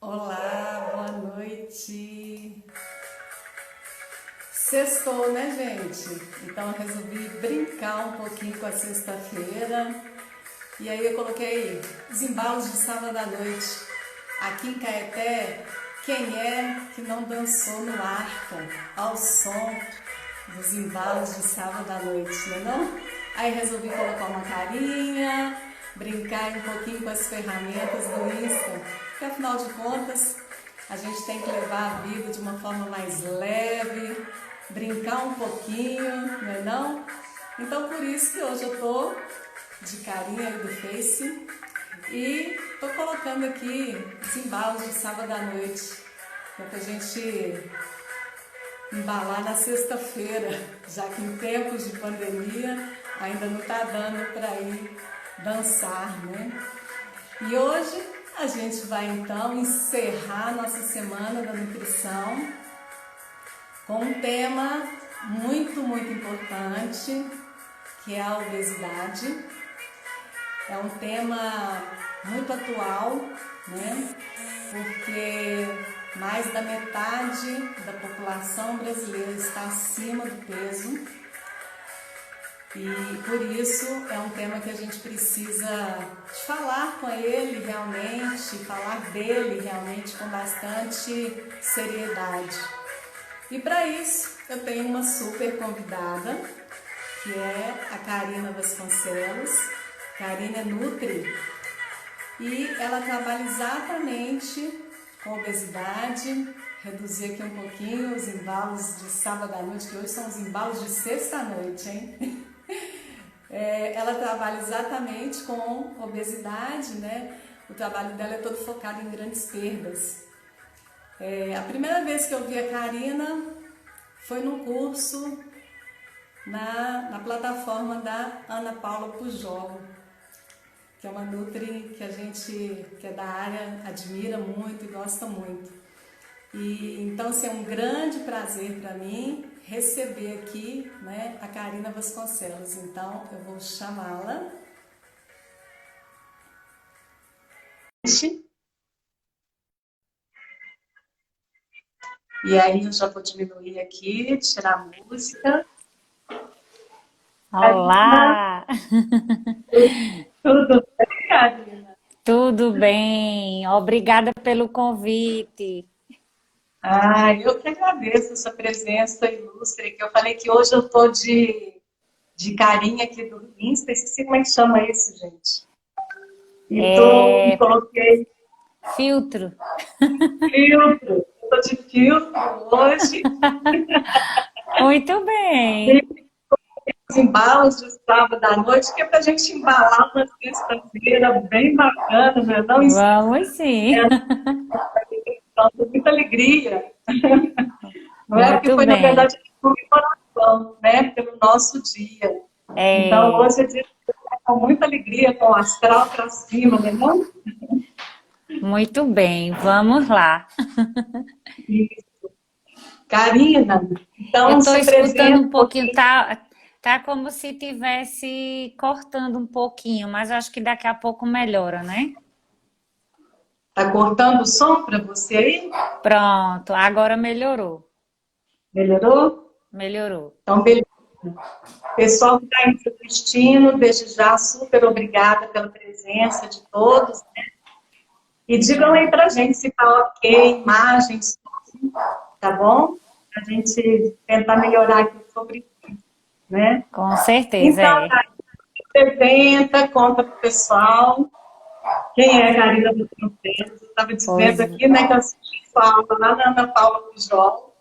Olá, boa noite. Sextou, né, gente? Então eu resolvi brincar um pouquinho com a sexta-feira. E aí eu coloquei os embalos de sábado à noite. Aqui em Caeté, quem é que não dançou no arca ao som dos embalos de sábado à noite, né não? Aí resolvi colocar uma carinha, brincar um pouquinho com as ferramentas do Insta, porque afinal de contas a gente tem que levar a vida de uma forma mais leve, brincar um pouquinho, não é não? Então por isso que hoje eu tô de carinha aí do Face e tô colocando aqui os embalos de sábado à noite, pra gente embalar na sexta-feira, já que em tempos de pandemia ainda não está dando para ir dançar, né? E hoje a gente vai então encerrar nossa semana da nutrição com um tema muito importante, que é a obesidade. É um tema muito atual, né? Porque mais da metade da população brasileira está acima do peso e por isso é um tema que a gente precisa falar com ele realmente, falar dele realmente com bastante seriedade. E para isso eu tenho uma super convidada, que é a Karina Vasconcelos. Karina é Nutri e ela trabalha exatamente com obesidade, reduzir aqui um pouquinho os embalos de sábado à noite, que hoje são os embalos de sexta à noite, hein? Ela trabalha exatamente com obesidade, né? O trabalho dela é todo focado em grandes perdas. A primeira vez que eu vi a Karina foi num curso na plataforma da Ana Paula Pujol, que é uma Nutri que a gente que é da área admira muito e gosta muito. E então assim, é um grande prazer para mim receber aqui, né, a Karina Vasconcelos. Então eu vou chamá-la. E aí eu já vou diminuir aqui, tirar a música. Karina, Olá, tudo bem, Karina? tudo bem? Obrigada pelo convite. Eu que agradeço a sua presença ilustre, que eu falei que hoje eu tô de carinha aqui do Insta, esqueci como é que chama isso, gente. E É, coloquei filtro. filtro, eu tô de filtro hoje, Muito bem. e os embalos de sábado à noite, que é pra gente embalar uma sexta-feira bem bacana, né? Não Vamos sim. com muita alegria, não é? Porque Muito foi, na bem. verdade, comemoração, né? Pelo nosso dia. Então, É, hoje é dia com muita alegria, com o astral para cima, né? Não? muito bem. Vamos lá. E, Karina, Eu então estou se escutando apresenta um um pouquinho, pouquinho. tá como se tivesse cortando um pouquinho, mas acho que daqui a pouco melhora, né? Tá cortando o som para você aí? Pronto, agora melhorou. Melhorou? Melhorou. Então, beleza. Pessoal que está nos assistindo, desde já, super obrigada pela presença de todos. E digam aí para a gente se tá ok, imagens, tá bom? A gente tentar melhorar aqui sobre isso, né? Com certeza, Então, é. Karina, se apresenta, conta para o pessoal. Quem é a Karina Vasconcelos? Eu estava Pois dizendo aqui, né, que eu assisti sua aula lá na Ana Paula Pujol.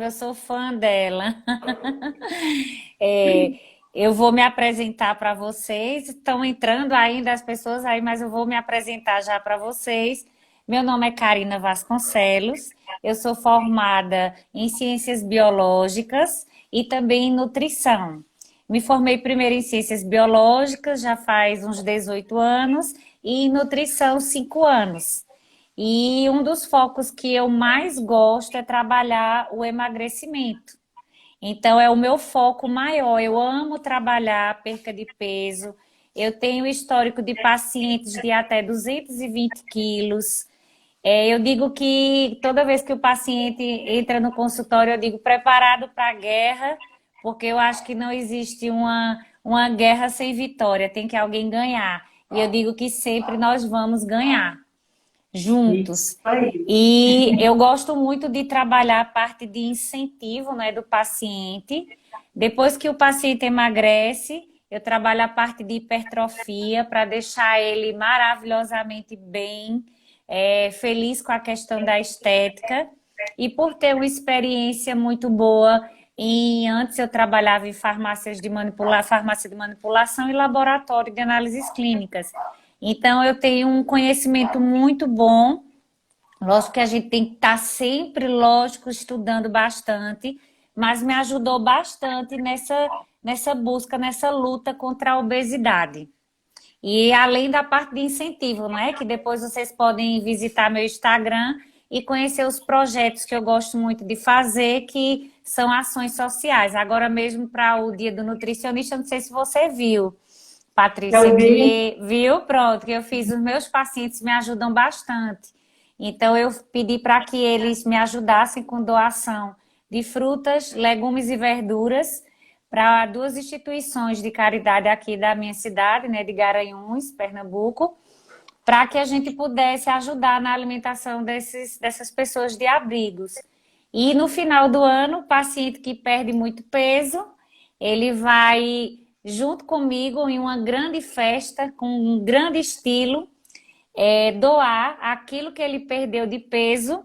eu sou fã dela. É, eu vou me apresentar para vocês. Estão entrando ainda as pessoas aí, mas eu vou me apresentar já para vocês. Meu nome é Karina Vasconcelos. Eu sou formada em Ciências Biológicas e também em Nutrição. Me formei primeiro em Ciências Biológicas, já faz uns 18 anos, e em Nutrição, 5 anos. E um dos focos que eu mais gosto é trabalhar o emagrecimento. Então, é o meu foco maior. Eu amo trabalhar a perca de peso, Eu tenho histórico de pacientes de até 220 quilos. Eu digo que toda vez que o paciente entra no consultório, eu digo preparado para a guerra, porque eu acho que não existe uma guerra sem vitória, tem que alguém ganhar. E eu digo que sempre nós vamos ganhar Isso juntos. aí. E eu gosto muito de trabalhar a parte de incentivo, né, do paciente. Depois que o paciente emagrece, eu trabalho a parte de hipertrofia para deixar ele maravilhosamente bem, feliz com a questão da estética. E por ter uma experiência muito boa, antes eu trabalhava em farmácia de manipulação e laboratório de análises clínicas. Então, eu tenho um conhecimento muito bom. Lógico que a gente tem que estar sempre, lógico, estudando bastante, mas me ajudou bastante nessa busca, nessa luta contra a obesidade. E além da parte de incentivo, né? Que depois vocês podem visitar meu Instagram e conhecer os projetos que eu gosto muito de fazer, que são ações sociais. Agora mesmo para o Dia do Nutricionista, não sei se você viu. Patrícia, Eu vi. que viu, pronto, que eu fiz, os meus pacientes me ajudam bastante. Então, eu pedi para que eles me ajudassem com doação de frutas, legumes e verduras para duas instituições de caridade aqui da minha cidade, né, de Garanhuns, Pernambuco, para que a gente pudesse ajudar na alimentação dessas pessoas de abrigos. E no final do ano, o paciente que perde muito peso, ele vai junto comigo em uma grande festa, com um grande estilo, doar aquilo que ele perdeu de peso,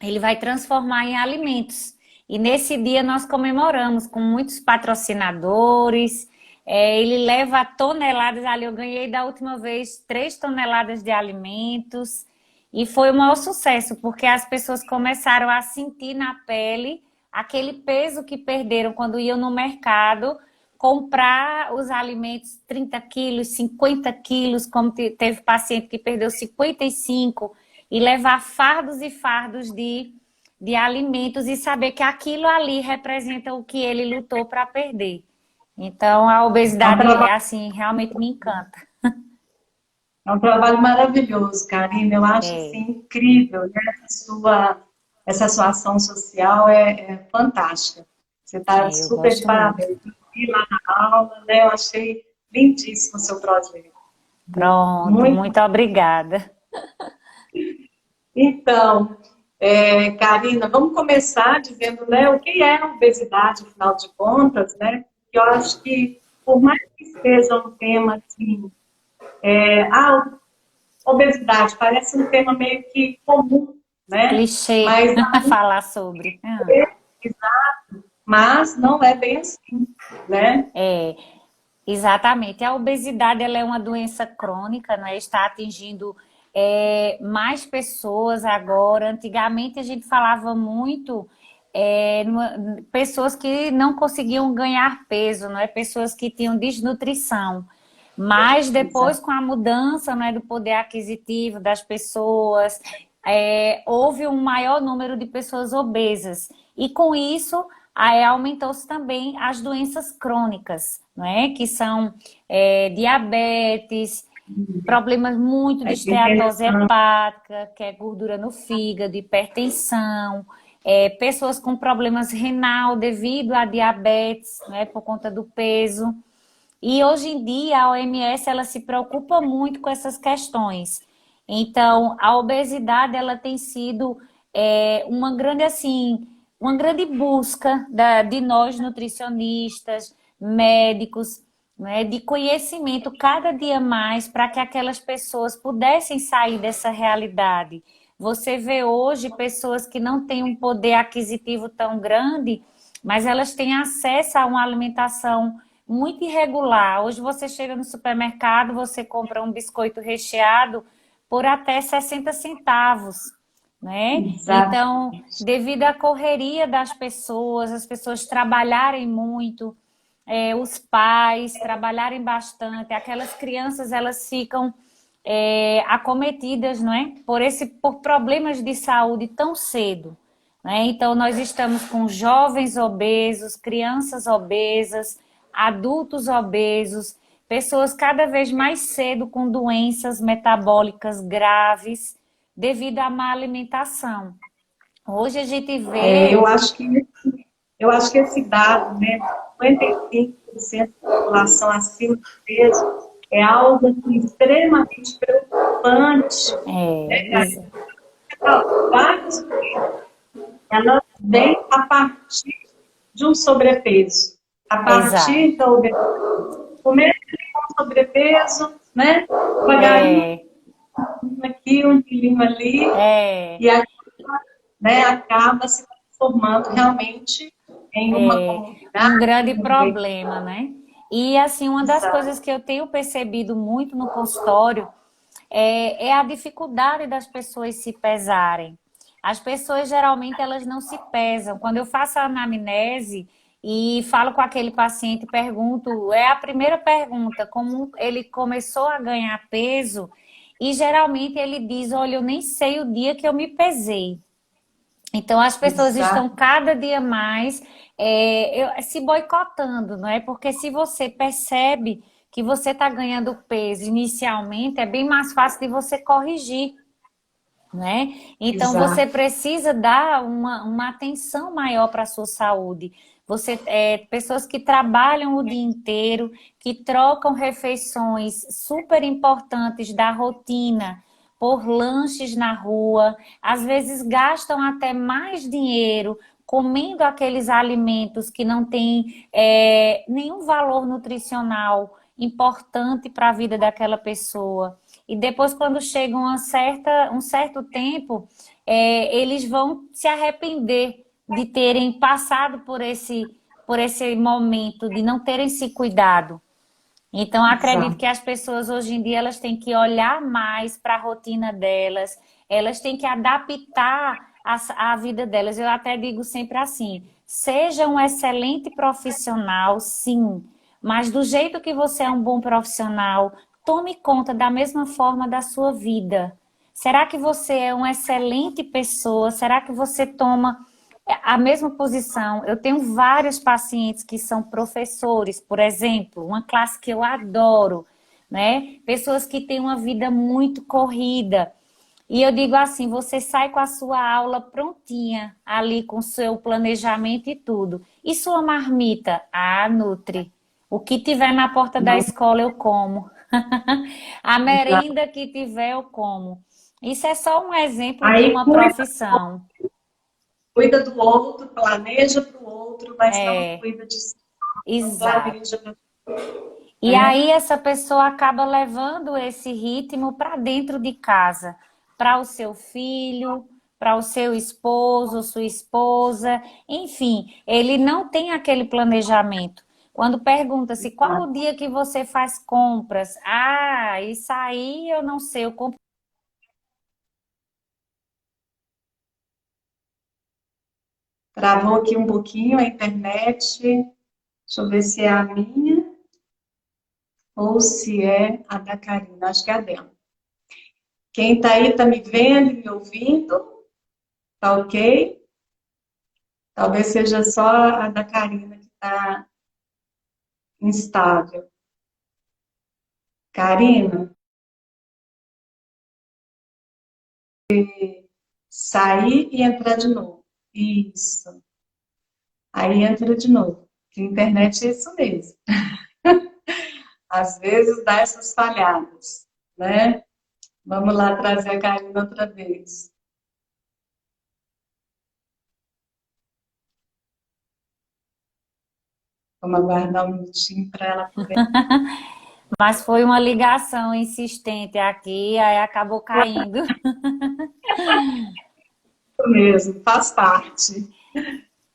ele vai transformar em alimentos. E nesse dia nós comemoramos com muitos patrocinadores, ele leva toneladas, ali eu ganhei da última vez 3 toneladas de alimentos, e foi um maior sucesso, porque as pessoas começaram a sentir na pele aquele peso que perderam quando iam no mercado, comprar os alimentos 30 quilos, 50 quilos, como teve paciente que perdeu 55, e levar fardos e fardos de alimentos e saber que aquilo ali representa o que ele lutou para perder. Então, a É um obesidade, trabalho, assim, realmente me encanta. é um trabalho maravilhoso, Karina. Eu acho assim, É, incrível, né? Essa sua ação social é fantástica. Você está eu super de gosto muito. parabéns. Eu vi lá na aula, né? Eu achei lindíssimo o seu projeto. Pronto, Muito. muito obrigada. Então, Karina, vamos começar dizendo, né, o que é a obesidade, afinal de contas, né? Eu acho que, por mais que seja um tema assim, a obesidade parece um tema meio que comum, né? Clichê Mas, falar sobre. mas não é bem assim, né? É, exatamente. A obesidade ela é uma doença crônica, né? Está atingindo mais pessoas agora. Antigamente a gente falava muito pessoas que não conseguiam ganhar peso, não é? Pessoas que tinham desnutrição. Mas depois, com a mudança, não é, do poder aquisitivo das pessoas, houve um maior número de pessoas obesas. E com isso, aumentou-se também as doenças crônicas, não é? Que são diabetes, problemas muito de É esteatose interessante. hepática, que é gordura no fígado, hipertensão, pessoas com problemas renal devido à diabetes, né, por conta do peso. E hoje em dia a OMS ela se preocupa muito com essas questões. Então, a obesidade ela tem sido uma grande assim, uma grande busca de nós nutricionistas, médicos, né, de conhecimento cada dia mais para que aquelas pessoas pudessem sair dessa realidade. Você vê hoje pessoas que não têm um poder aquisitivo tão grande, mas elas têm acesso a uma alimentação muito irregular. Hoje você chega no supermercado, você compra um biscoito recheado por até 60 centavos, né? Então, Exatamente. devido à correria das pessoas, as pessoas trabalharem muito, os pais trabalharem bastante, aquelas crianças elas ficam acometidas, não é? Por problemas de saúde tão cedo. Né? Então, nós estamos com jovens obesos, crianças obesas, adultos obesos, pessoas cada vez mais cedo com doenças metabólicas graves devido à má alimentação. Hoje a gente É, vê... eu acho que esse dado, né, 55% da população acima do peso, é algo assim, extremamente preocupante. É, Vários elas vêm a partir de um sobrepeso, a exato. partir da obesidade. Começa com sobrepeso, né? Devagarinho, É, aqui, um quilinho ali, é, e aí, né, acaba se transformando realmente em uma um comunidade, grande um doente. problema, né? E assim, uma das coisas que eu tenho percebido muito no consultório é a dificuldade das pessoas se pesarem. As pessoas geralmente elas não se pesam. Quando eu faço a anamnese e falo com aquele paciente, pergunto, é a primeira pergunta, como ele começou a ganhar peso, e geralmente ele diz, olha, eu nem sei o dia que eu me pesei. Então, as pessoas estão Exato, cada dia mais se boicotando, não é? Porque se você percebe que você está ganhando peso inicialmente, é bem mais fácil de você corrigir, né? Então, você exato. precisa dar uma atenção maior para a sua saúde. Pessoas que trabalham o dia inteiro, que trocam refeições super importantes da rotina por lanches na rua, às vezes gastam até mais dinheiro comendo aqueles alimentos que não têm nenhum valor nutricional importante para a vida daquela pessoa. E depois, quando chega um certo tempo, eles vão se arrepender de terem passado por esse momento, de não terem se cuidado. Então, acredito que Exato. as pessoas hoje em dia elas têm que olhar mais para a rotina delas, elas têm que adaptar a vida delas. Eu até digo sempre assim: seja um excelente profissional, sim, mas do jeito que você é um bom profissional, tome conta da mesma forma da sua vida. Será que você é uma excelente pessoa? Será que você toma a mesma posição? Eu tenho vários pacientes que são professores, por exemplo, uma classe que eu adoro, né? Pessoas que têm uma vida muito corrida. E eu digo assim, você sai com a sua aula prontinha, ali com o seu planejamento e tudo. E sua marmita? Ah, Nutri. O que tiver na porta da Não, escola eu como. A exato. merenda que tiver eu como. Isso é só um exemplo de Aí uma profissão. cuida do outro, planeja para o outro, mas não É, cuida de si, não exato. planeja para E né? aí essa pessoa acaba levando esse ritmo para dentro de casa, para o seu filho, para o seu esposo, sua esposa, enfim, ele não tem aquele planejamento. Quando pergunta-se qual o dia que você faz compras, ah, isso aí eu não sei, eu compro. Travou aqui um pouquinho a internet. Deixa eu ver se é a minha ou se é a da Karina. Acho que é a dela. Quem está aí está me vendo e me ouvindo? Tá ok? Talvez seja só a da Karina que está instável. Karina, sair e entrar de novo. Isso. Aí entra de novo. Que internet é isso mesmo. Às vezes dá essas falhadas, né? Vamos lá trazer a Karina outra vez. Vamos aguardar um minutinho para ela poder. Mas foi uma ligação insistente aqui, aí acabou caindo. Isso mesmo, faz parte.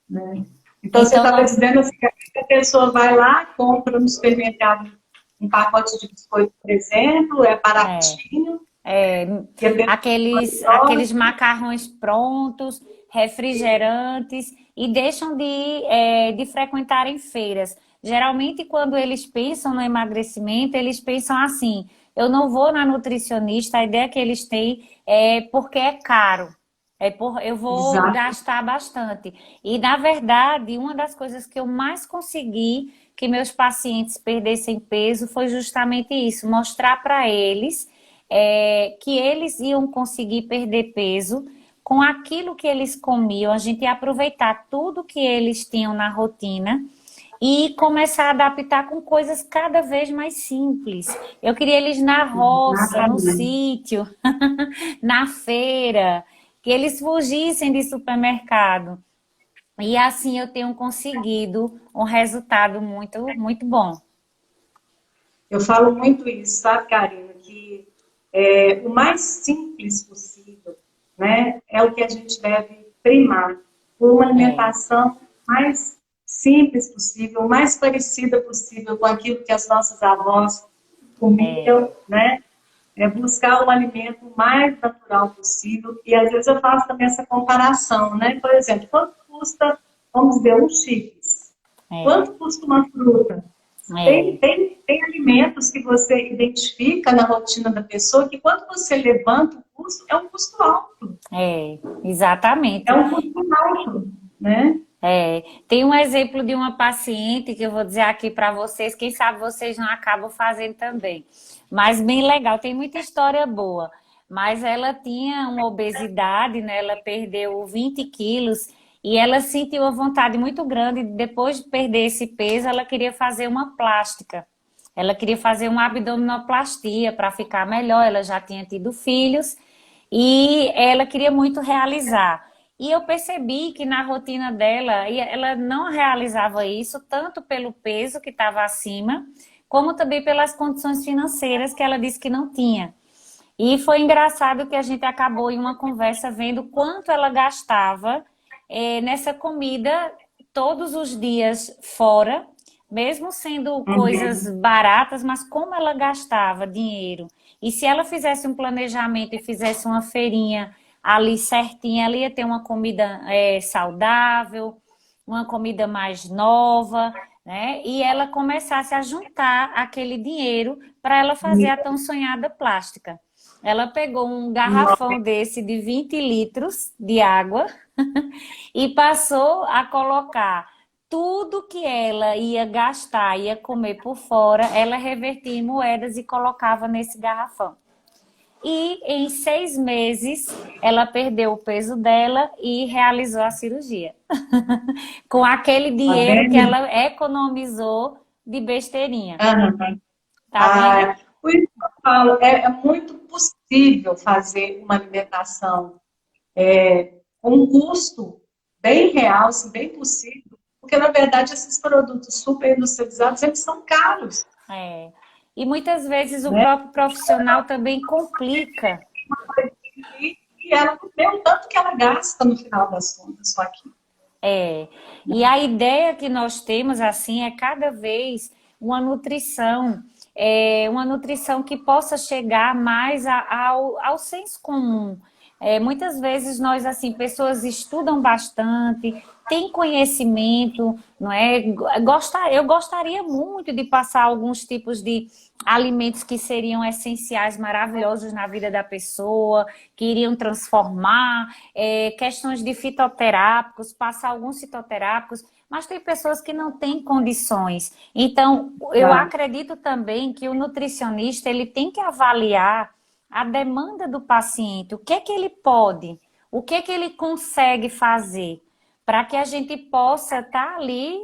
Né? Então, você Então, estava dizendo assim, que a pessoa vai lá, compra no supermercado um pacote de biscoito, por exemplo, é é, baratinho, é, e a pessoa aqueles macarrões prontos, refrigerantes, e deixam de frequentar em feiras. Geralmente, quando eles pensam no emagrecimento, eles pensam assim: eu não vou na nutricionista, a ideia que eles têm é porque é caro. Eu vou Exato. gastar bastante. E, na verdade, uma das coisas que eu mais consegui que meus pacientes perdessem peso foi justamente isso, mostrar para eles que eles iam conseguir perder peso com aquilo que eles comiam, a gente ia aproveitar tudo que eles tinham na rotina e começar a adaptar com coisas cada vez mais simples. Eu queria eles na roça, no Exatamente. sítio, na feira, que eles fugissem de supermercado. E assim eu tenho conseguido um resultado muito bom. Eu falo muito isso, sabe, Karina? Que o mais simples possível, né, é o que a gente deve primar. Uma É, alimentação mais simples possível, mais parecida possível com aquilo que as nossas avós é, comiam, né? É buscar o alimento mais natural possível. E às vezes eu faço também essa comparação, né? Por exemplo, quanto custa, vamos dizer, um chips? é, Quanto custa uma fruta? é, Tem alimentos que você identifica na rotina da pessoa que quando você levanta o custo, é um custo alto. É exatamente. um custo alto, né? Tem um exemplo de uma paciente que eu vou dizer aqui para vocês, quem sabe vocês não acabam fazendo também. Mas bem legal, tem muita história boa. Mas ela tinha uma obesidade, né? Ela perdeu 20 quilos e ela sentiu uma vontade muito grande. Depois de perder esse peso, ela queria fazer uma plástica. Ela queria fazer uma abdominoplastia para ficar melhor. Ela já tinha tido filhos e ela queria muito realizar. E eu percebi que na rotina dela, ela não realizava isso tanto pelo peso que estava acima, como também pelas condições financeiras que ela disse que não tinha. E foi engraçado que a gente acabou em uma conversa vendo quanto ela gastava nessa comida todos os dias fora, mesmo sendo coisas Uhum. baratas, mas como ela gastava dinheiro. E se ela fizesse um planejamento e fizesse uma feirinha ali certinha, ela ia ter uma comida saudável, uma comida mais nova, né? E ela começasse a juntar aquele dinheiro para ela fazer a tão sonhada plástica. Ela pegou um garrafão desse de 20 litros de água e passou a colocar tudo que ela ia gastar, ia comer por fora, ela revertia em moedas e colocava nesse garrafão. E em 6 meses ela perdeu o peso dela e realizou a cirurgia. Com aquele Tá dinheiro que vendo? ela economizou de besteirinha. Aham. Tá vendo? Ah, por isso que eu falo, é muito possível fazer uma alimentação com um custo bem real, assim, bem possível, porque na verdade esses produtos super industrializados, eles são caros, É. E muitas vezes o né? próprio profissional também complica. E ela não vê o tanto que ela gasta no final das contas com aquilo. É. E a ideia que nós temos assim é cada vez uma nutrição que possa chegar mais ao senso comum. Muitas vezes nós assim, pessoas estudam bastante, têm conhecimento, não é? Eu gostaria muito de passar alguns tipos de alimentos que seriam essenciais, maravilhosos na vida da pessoa, que iriam transformar, questões de fitoterápicos, passar alguns fitoterápicos, mas tem pessoas que não têm condições. Então, eu Tá? acredito também que o nutricionista ele tem que avaliar a demanda do paciente, o que é que ele pode, o que é que ele consegue fazer, para que a gente possa estar ali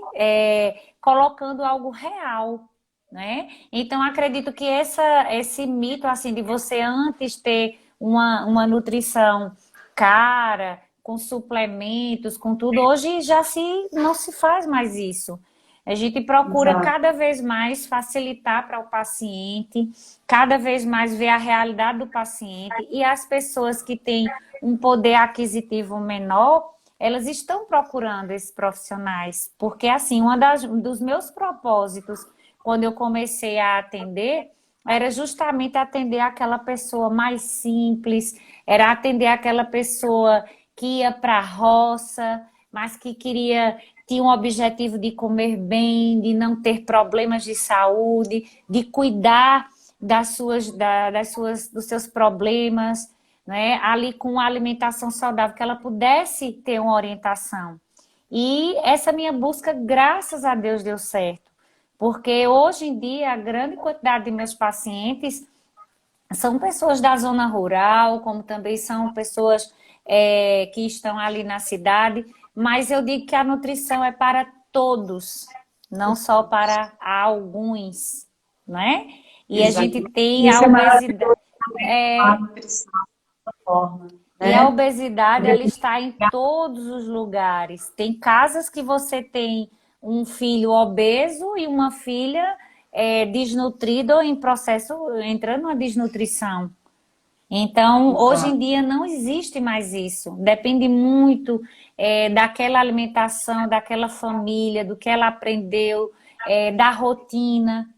colocando algo real, né? Então, acredito que esse mito assim de você antes ter uma nutrição cara, com suplementos, com tudo, hoje não se faz mais isso. A gente procura Exato. cada vez mais facilitar para o paciente, cada vez mais ver a realidade do paciente e as pessoas que têm um poder aquisitivo menor, elas estão procurando esses profissionais, porque assim, dos meus propósitos quando eu comecei a atender, era justamente atender aquela pessoa mais simples, era atender aquela pessoa que ia para a roça, mas que tinha um objetivo de comer bem, de não ter problemas de saúde, de cuidar dos seus problemas, né, ali com uma alimentação saudável, que ela pudesse ter uma orientação. E essa minha busca, graças a Deus, deu certo. Porque hoje em dia, a grande quantidade de meus pacientes são pessoas da zona rural, como também são pessoas que estão ali na cidade, mas eu digo que a nutrição é para todos, não só para alguns, né? E a gente Exatamente. tem a Isso é obesidade. maravilhoso também, a nutrição dessa forma, E a né? obesidade, Poder ela está em todos os lugares. Tem casas que você tem um filho obeso e uma filha desnutrida ou em processo, entrando na desnutrição. Então, hoje em Exato. dia não existe mais isso. Depende muito daquela alimentação, daquela família, do que ela aprendeu, da rotina,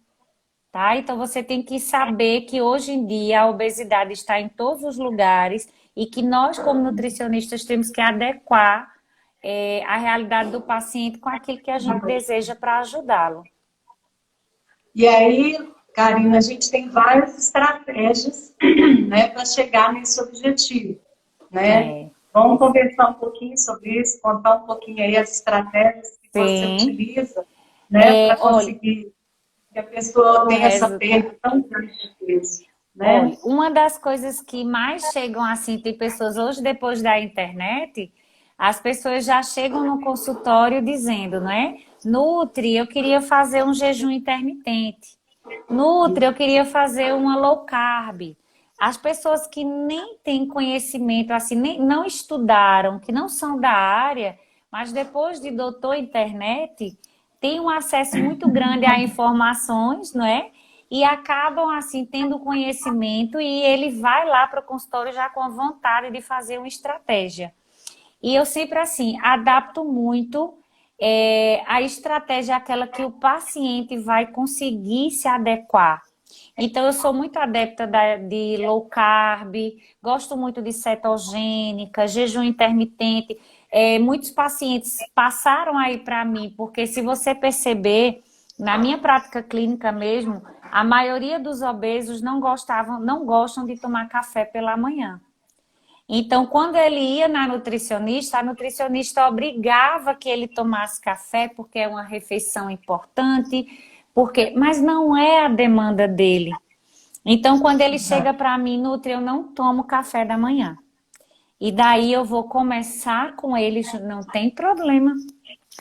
tá? Então, você tem que saber que hoje em dia a obesidade está em todos os lugares e que nós, como nutricionistas, temos que adequar a realidade do paciente com aquilo que a gente deseja para ajudá-lo. E aí, Karina, a gente tem várias estratégias, né, para chegar nesse objetivo, né? É, Vamos conversar um pouquinho sobre isso, contar um pouquinho aí as estratégias que você sim. utiliza, né, para Olha, conseguir que a pessoa o tenha essa resultado. perda tão grande de peso, né? Olha, uma das coisas que mais chegam assim, tem pessoas hoje, depois da internet, as pessoas já chegam no consultório dizendo, né? Nutri, eu queria fazer um jejum intermitente. Nutri, eu queria fazer uma low carb. As pessoas que nem têm conhecimento, assim, nem, não estudaram, que não são da área, mas depois de doutor internet, têm um acesso muito grande a informações, não é? E acabam, assim, tendo conhecimento e ele vai lá para o consultório já com a vontade de fazer uma estratégia. E eu sempre, assim, adapto muito a estratégia àquela que o paciente vai conseguir se adequar. Então, eu sou muito adepta de low carb, gosto muito de cetogênica, jejum intermitente. Muitos pacientes passaram aí para mim, porque se você perceber, na minha prática clínica mesmo, a maioria dos obesos não gostam de tomar café pela manhã. Então, quando ele ia na nutricionista, a nutricionista obrigava que ele tomasse café, porque é uma refeição importante, mas não é a demanda dele. Então, quando ele chega para mim, Nutri, eu não tomo café da manhã. E daí eu vou começar com ele, não tem problema.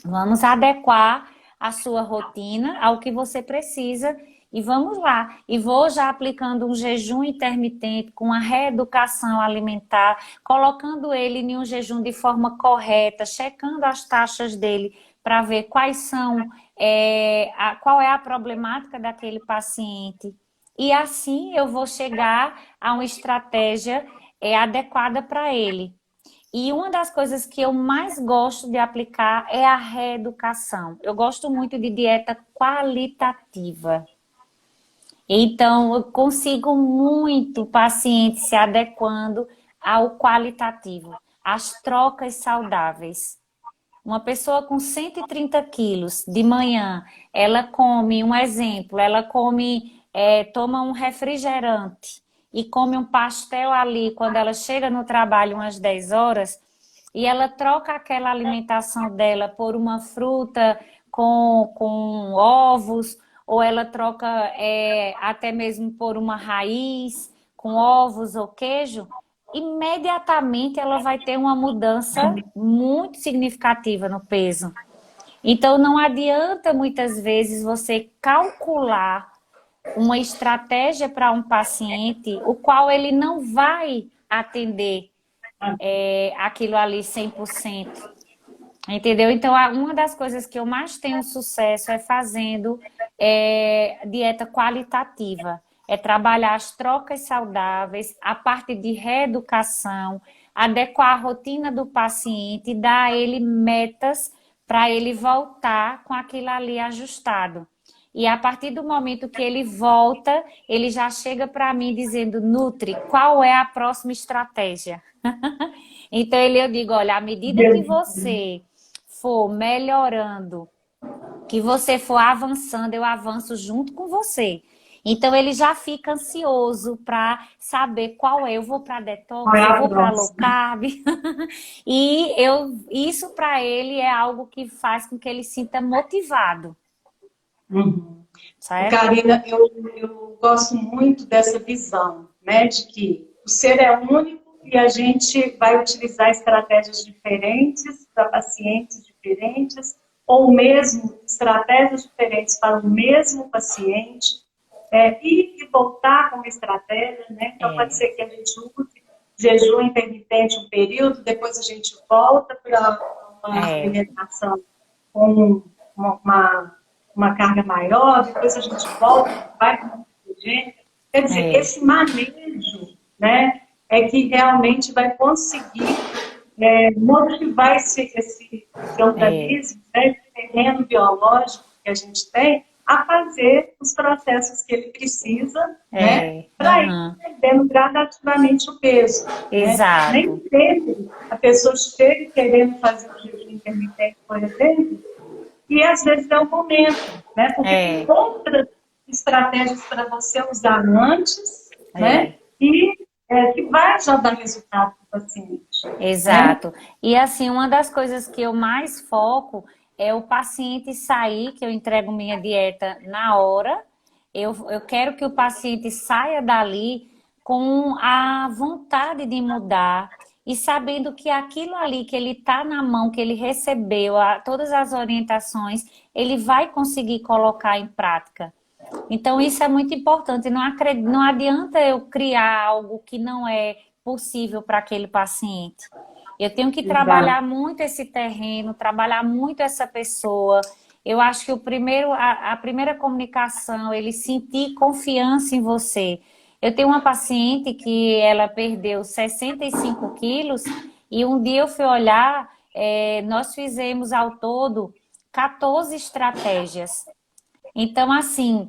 Vamos adequar a sua rotina ao que você precisa e vamos lá. E vou já aplicando um jejum intermitente com a reeducação alimentar, colocando ele em um jejum de forma correta, checando as taxas dele para ver quais são, qual é a problemática daquele paciente. E assim eu vou chegar a uma estratégia adequada para ele. E uma das coisas que eu mais gosto de aplicar é a reeducação. Eu gosto muito de dieta qualitativa. Então, eu consigo muito paciente se adequando ao qualitativo, às trocas saudáveis. Uma pessoa com 130 quilos de manhã, ela come, um exemplo, ela come, toma um refrigerante e come um pastel ali quando ela chega no trabalho umas 10 horas e ela troca aquela alimentação dela por uma fruta com ovos ou ela troca até mesmo por uma raiz com ovos ou queijo, imediatamente ela vai ter uma mudança muito significativa no peso. Então, não adianta muitas vezes você calcular uma estratégia para um paciente, o qual ele não vai atender aquilo ali 100%. Entendeu? Então, uma das coisas que eu mais tenho sucesso é fazendo dieta qualitativa. É trabalhar as trocas saudáveis, a parte de reeducação, adequar a rotina do paciente, dar a ele metas para ele voltar com aquilo ali ajustado. E a partir do momento que ele volta, ele já chega para mim dizendo, Nutri, qual é a próxima estratégia? Então eu digo, olha, à medida que você for melhorando, que você for avançando, eu avanço junto com você. Então ele já fica ansioso para saber qual é. Eu vou para detox, eu vou para low Maravilhoso. carb. Isso para ele é algo que faz com que ele sinta motivado, Uhum. certo? Karina, eu gosto muito dessa visão, né, de que o ser é único e a gente vai utilizar estratégias diferentes para pacientes diferentes, ou mesmo estratégias diferentes para o mesmo paciente, ir e voltar com uma estratégia, né? Então pode É, ser que a gente use jejum intermitente um período, depois a gente volta para uma é, alimentação com uma carga maior, depois a gente volta, vai para uma cetogênica. Quer dizer, é, esse manejo, né, é que realmente vai conseguir motivar esse é, organismo, né, esse terreno biológico que a gente tem, a fazer os processos que ele precisa, né, para ir aham, perdendo gradativamente o peso, né? Nem exato, sempre a pessoa chega querendo fazer o jejum intermitente, por exemplo, e às vezes é o momento, né? Porque tem é, outras estratégias para você usar antes, né? é. E que vai já dar resultado para o paciente, né? Exato. E assim, uma das coisas que eu mais foco é o paciente sair, que eu entrego minha dieta na hora. Eu quero que o paciente saia dali com a vontade de mudar e sabendo que aquilo ali que ele está na mão, que ele recebeu, todas as orientações, ele vai conseguir colocar em prática. Então, isso é muito importante. Não adianta eu criar algo que não é possível para aquele paciente. Eu tenho que trabalhar Exato. muito esse terreno, trabalhar muito essa pessoa. Eu acho que a primeira comunicação, ele sentir confiança em você. Eu tenho uma paciente que ela perdeu 65 quilos e um dia eu fui olhar, nós fizemos ao todo 14 estratégias. Então, assim,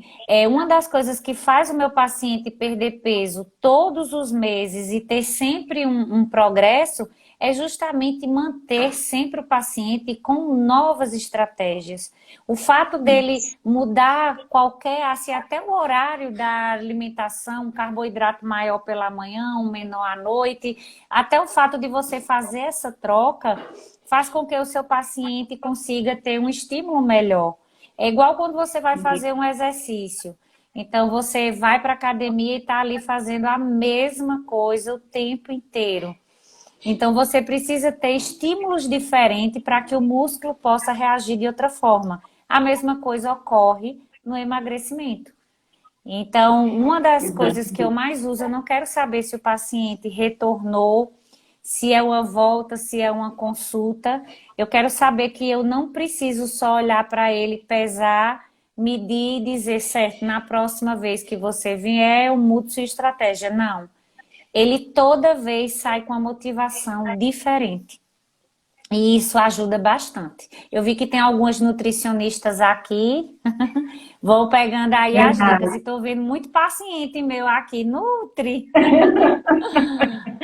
uma das coisas que faz o meu paciente perder peso todos os meses e ter sempre um progresso é justamente manter sempre o paciente com novas estratégias. O fato dele mudar qualquer, assim, até o horário da alimentação, um carboidrato maior pela manhã, um menor à noite, até o fato de você fazer essa troca faz com que o seu paciente consiga ter um estímulo melhor. É igual quando você vai fazer um exercício. Então, você vai para a academia e está ali fazendo a mesma coisa o tempo inteiro. Então, você precisa ter estímulos diferentes para que o músculo possa reagir de outra forma. A mesma coisa ocorre no emagrecimento. Então, uma das coisas que eu Exato. mais uso, eu não quero saber se o paciente retornou, se é uma volta, se é uma consulta. Eu quero saber que eu não preciso só olhar para ele, pesar, medir e dizer, certo, na próxima vez que você vier, eu mudo sua estratégia. Não. Ele toda vez sai com a motivação diferente. E isso ajuda bastante. Eu vi que tem algumas nutricionistas aqui. Vou pegando aí as dicas e Verdade. estou vendo muito paciente meu aqui, Nutri.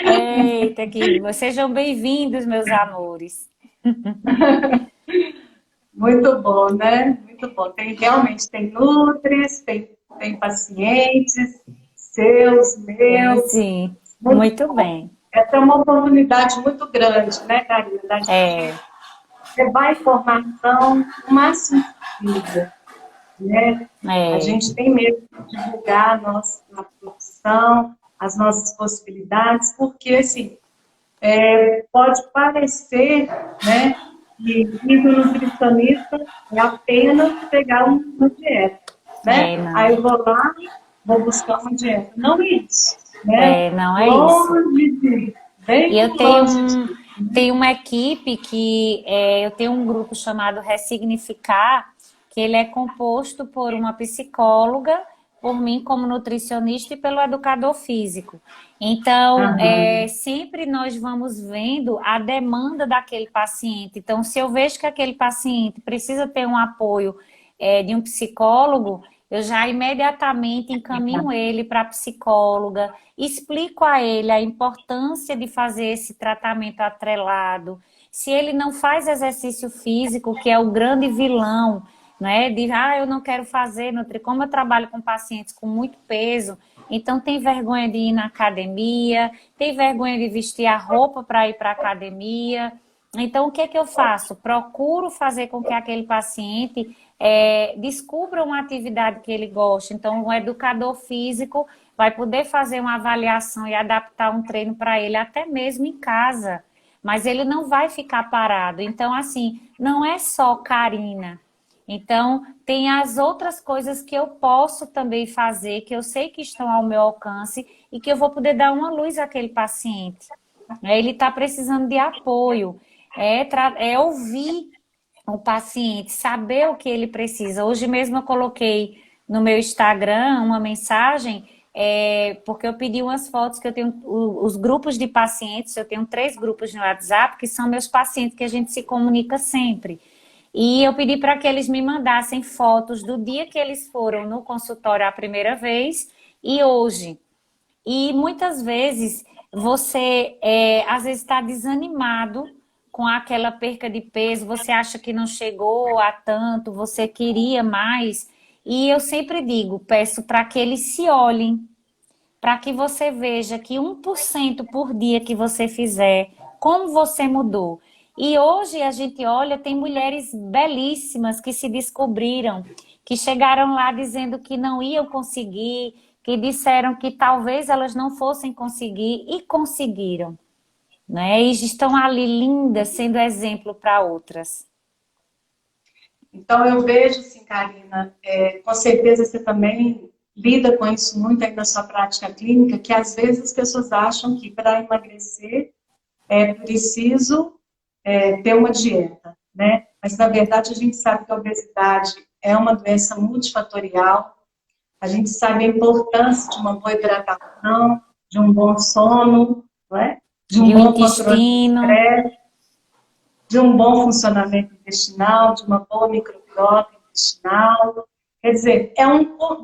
Eita, que sejam bem-vindos, meus amores. Muito bom, né? Muito bom. Realmente tem nutris, tem pacientes, seus, Tem meus. sim, Muito muito bom. bem. Essa é uma oportunidade muito grande, né, Karina, da gente É, levar a informação o máximo possível, né? A é, gente tem mesmo que divulgar a nossa profissão, as nossas possibilidades, porque, assim, pode parecer, né, que ir no nutricionista é apenas pegar uma dieta, né? não. Aí eu vou lá, vou buscar uma dieta. Não é isso, né? Não é isso. Longe de, E bem eu longe disso, né? tenho uma equipe eu tenho um grupo chamado Ressignificar, que ele é composto por uma psicóloga, por mim como nutricionista e pelo educador físico. Então, Aham, sempre nós vamos vendo a demanda daquele paciente. Então, se eu vejo que aquele paciente precisa ter um apoio, de um psicólogo, eu já imediatamente encaminho ele para a psicóloga, explico a ele a importância de fazer esse tratamento atrelado. Se ele não faz exercício físico, que é o grande vilão, né? De, eu não quero fazer, como eu trabalho com pacientes com muito peso, então tem vergonha de ir na academia, tem vergonha de vestir a roupa para ir para a academia. Então, o que é que eu faço? Procuro fazer com que aquele paciente descubra uma atividade que ele gosta. Então, o educador físico vai poder fazer uma avaliação e adaptar um treino para ele, até mesmo em casa. Mas ele não vai ficar parado. Então, assim, não é só Karina. Então, tem as outras coisas que eu posso também fazer, que eu sei que estão ao meu alcance e que eu vou poder dar uma luz àquele paciente. Ele está precisando de apoio, é ouvir o paciente, saber o que ele precisa. Hoje mesmo eu coloquei no meu Instagram uma mensagem, porque eu pedi umas fotos que eu tenho, os grupos de pacientes, eu tenho 3 grupos no WhatsApp, que são meus pacientes, que a gente se comunica sempre. E eu pedi para que eles me mandassem fotos do dia que eles foram no consultório a primeira vez e hoje. E muitas vezes você, às vezes, está desanimado com aquela perca de peso, você acha que não chegou a tanto, você queria mais. E eu sempre digo, peço para que eles se olhem, para que você veja que 1% por dia que você fizer, como você mudou. E hoje a gente olha, tem mulheres belíssimas que se descobriram, que chegaram lá dizendo que não iam conseguir, que disseram que talvez elas não fossem conseguir e conseguiram, né? E estão ali lindas, sendo exemplo para outras. Então, eu vejo, assim, Karina, com certeza você também lida com isso muito aí na sua prática clínica, que às vezes as pessoas acham que para emagrecer é preciso ter uma dieta, né? Mas, na verdade, a gente sabe que a obesidade é uma doença multifatorial, a gente sabe a importância de uma boa hidratação, de um bom sono, não é? De um bom controle do estresse, de um bom funcionamento intestinal, de uma boa microbiota intestinal. Quer dizer,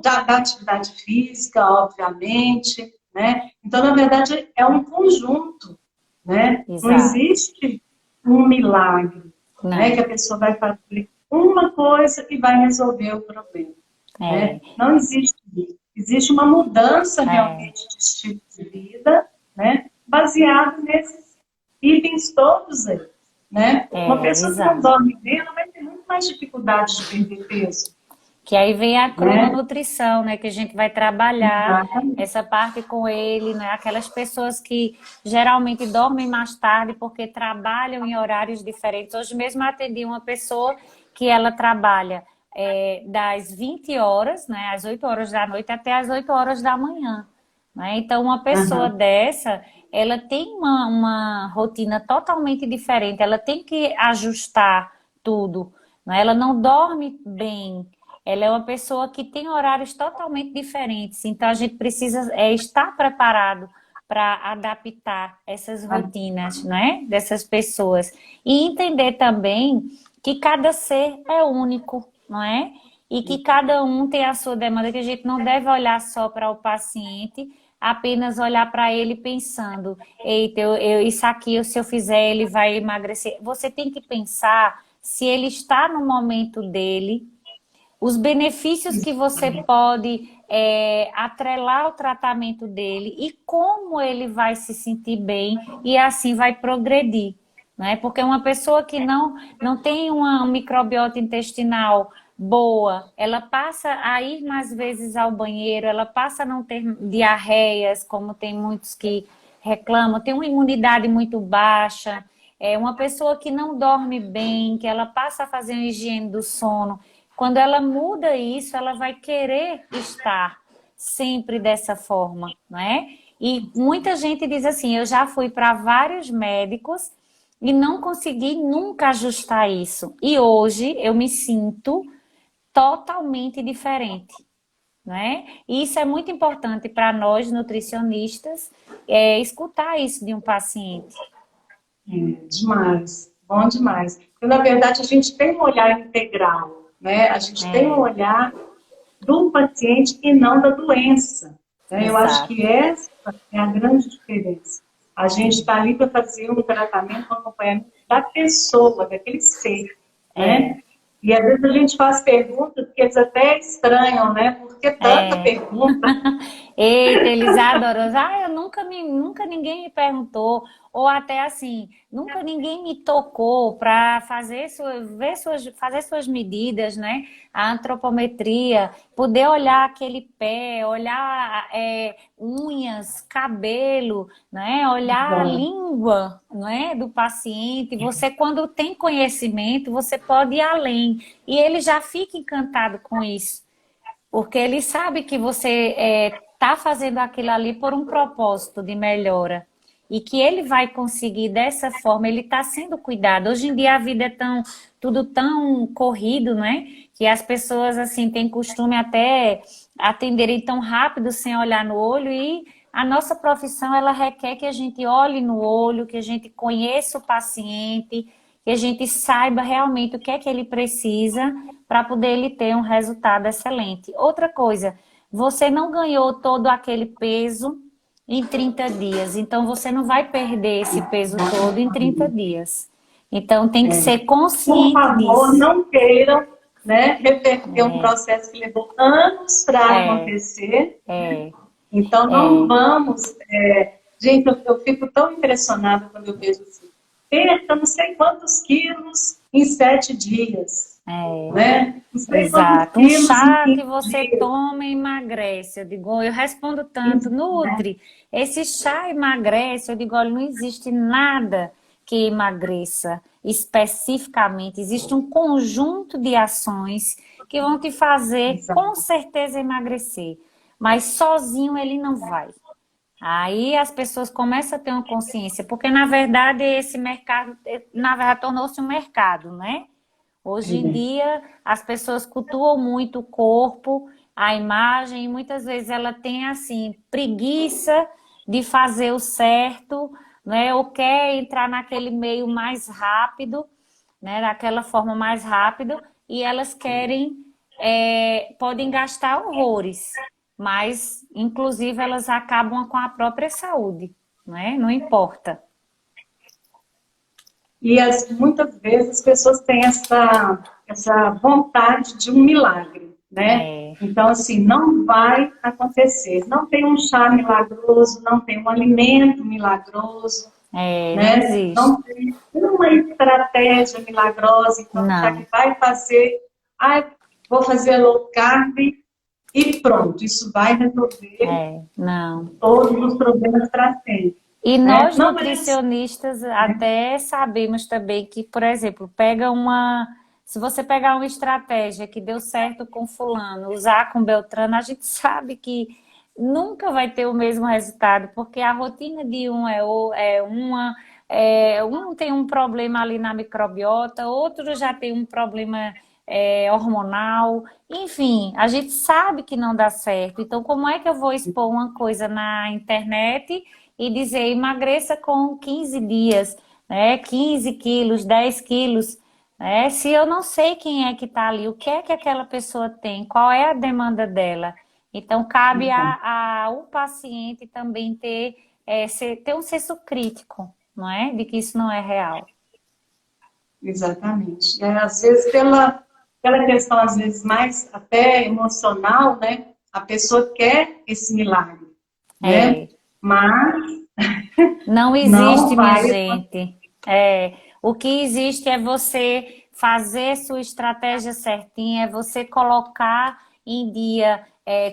da atividade física, obviamente, né? Então, na verdade, é um conjunto, né? Exato. Não existe um milagre, né? Que a pessoa vai fazer uma coisa e vai resolver o problema. Né? Não existe isso. Existe uma mudança realmente de estilo de vida, né? Baseado nesses itens todos aí. Né? Uma pessoa que não dorme bem, ela vai ter muito mais dificuldade de perder peso. Que aí vem a crononutrição, né? Que a gente vai trabalhar essa parte com ele, né? Aquelas pessoas que geralmente dormem mais tarde porque trabalham em horários diferentes. Hoje mesmo eu atendi uma pessoa que ela trabalha das 20 horas, né? Às 8 horas da noite até às 8 horas da manhã. Né? Então, uma pessoa dessa, ela tem uma rotina totalmente diferente, ela tem que ajustar tudo. Né? Ela não dorme bem. Ela é uma pessoa que tem horários totalmente diferentes, então a gente precisa estar preparado para adaptar essas rotinas, né, dessas pessoas. E entender também que cada ser é único, não é? E que cada um tem a sua demanda, que a gente não deve olhar só para o paciente, apenas olhar para ele pensando, eita, isso aqui, se eu fizer, ele vai emagrecer. Você tem que pensar se ele está no momento dele, os benefícios que você pode atrelar ao tratamento dele e como ele vai se sentir bem e assim vai progredir. Né? Porque uma pessoa que não tem uma microbiota intestinal boa, ela passa a ir mais vezes ao banheiro, ela passa a não ter diarreias, como tem muitos que reclamam, tem uma imunidade muito baixa, uma pessoa que não dorme bem, que ela passa a fazer uma higiene do sono. Quando ela muda isso, ela vai querer estar sempre dessa forma, não é? E muita gente diz assim, eu já fui para vários médicos e não consegui nunca ajustar isso. E hoje eu me sinto totalmente diferente, não é? E isso é muito importante para nós, nutricionistas, escutar isso de um paciente. Demais, bom demais. Porque, na verdade, a gente tem um olhar integral. Né? A gente tem um olhar do paciente e não da doença. Né? Eu acho que essa é a grande diferença. A gente está ali para fazer um tratamento, um acompanhamento da pessoa, daquele ser. Né? E às vezes a gente faz perguntas que eles até estranham, né? Por que tanta É. pergunta? Eita, eles adoram. Ah, nunca ninguém me perguntou. Ou até assim, nunca ninguém me tocou para fazer suas medidas, né? A antropometria, poder olhar aquele pé, olhar unhas, cabelo, né? Olhar a Bom, língua, né? Do paciente. Você, quando tem conhecimento, você pode ir além. E ele já fica encantado com isso. Porque ele sabe que você está fazendo aquilo ali por um propósito de melhora. E que ele vai conseguir dessa forma, ele está sendo cuidado. Hoje em dia a vida é tudo tão corrido, né? Que as pessoas assim têm costume até atenderem tão rápido sem olhar no olho e a nossa profissão ela requer que a gente olhe no olho, que a gente conheça o paciente, que a gente saiba realmente o que é que ele precisa para poder ele ter um resultado excelente. Outra coisa, você não ganhou todo aquele peso em 30 dias, então você não vai perder esse peso todo em 30 dias. Então tem que ser por consciente favor, disso. não queiram, né, reverter um processo que levou anos para É, acontecer. é, Então, não é, vamos. Gente, eu fico tão impressionada quando eu vejo assim. Perca não sei quantos quilos em 7 dias. Né? Não sei quantos exato. Um quilos em chá que 15 você dias. toma e emagrece. Eu digo, eu respondo tanto, Isso, né? Nutri, esse chá emagrece. Eu digo, olha, não existe nada que emagreça especificamente. Existe um conjunto de ações que vão te fazer com Exato. certeza emagrecer. Mas sozinho ele não vai. Aí as pessoas começam a ter uma consciência, porque na verdade esse mercado, na verdade, tornou-se um mercado, né? Hoje em dia, as pessoas cultuam muito o corpo, a imagem, e muitas vezes ela tem, assim, preguiça de fazer o certo, né? Ou quer entrar naquele meio mais rápido, né? Daquela forma mais rápido, e elas querem, podem gastar horrores, mas, inclusive, elas acabam com a própria saúde, né? Não importa. E muitas vezes as pessoas têm essa vontade de um milagre, né? É, Então, assim, não vai acontecer. Não tem um chá milagroso, não tem um alimento milagroso, não né? existe. Não tem uma estratégia milagrosa, então, já Não, que vai fazer, ah, vou fazer low carb e pronto, isso vai resolver não. todos os problemas para sempre, E né? nós Não é assim, nutricionistas né? até sabemos também que, por exemplo, se você pegar uma estratégia que deu certo com fulano, usar com Beltrano, a gente sabe que nunca vai ter o mesmo resultado, porque a rotina de um é uma, um tem um problema ali na microbiota, outro já tem um problema hormonal, enfim, a gente sabe que não dá certo. Então, como é que eu vou expor uma coisa na internet e dizer emagreça com 15 dias, né? 15 quilos, 10 quilos, né? Se eu não sei quem é que está ali, o que é que aquela pessoa tem, qual é a demanda dela. Então, cabe ao paciente também ter um senso crítico, não é? De que isso não é real. Exatamente. Às vezes, pela questão, às vezes, mais até emocional, né? A pessoa quer esse milagre, né? É. Mas Não não existe, minha vai. gente. O que existe é você fazer sua estratégia certinha, é você colocar em dia,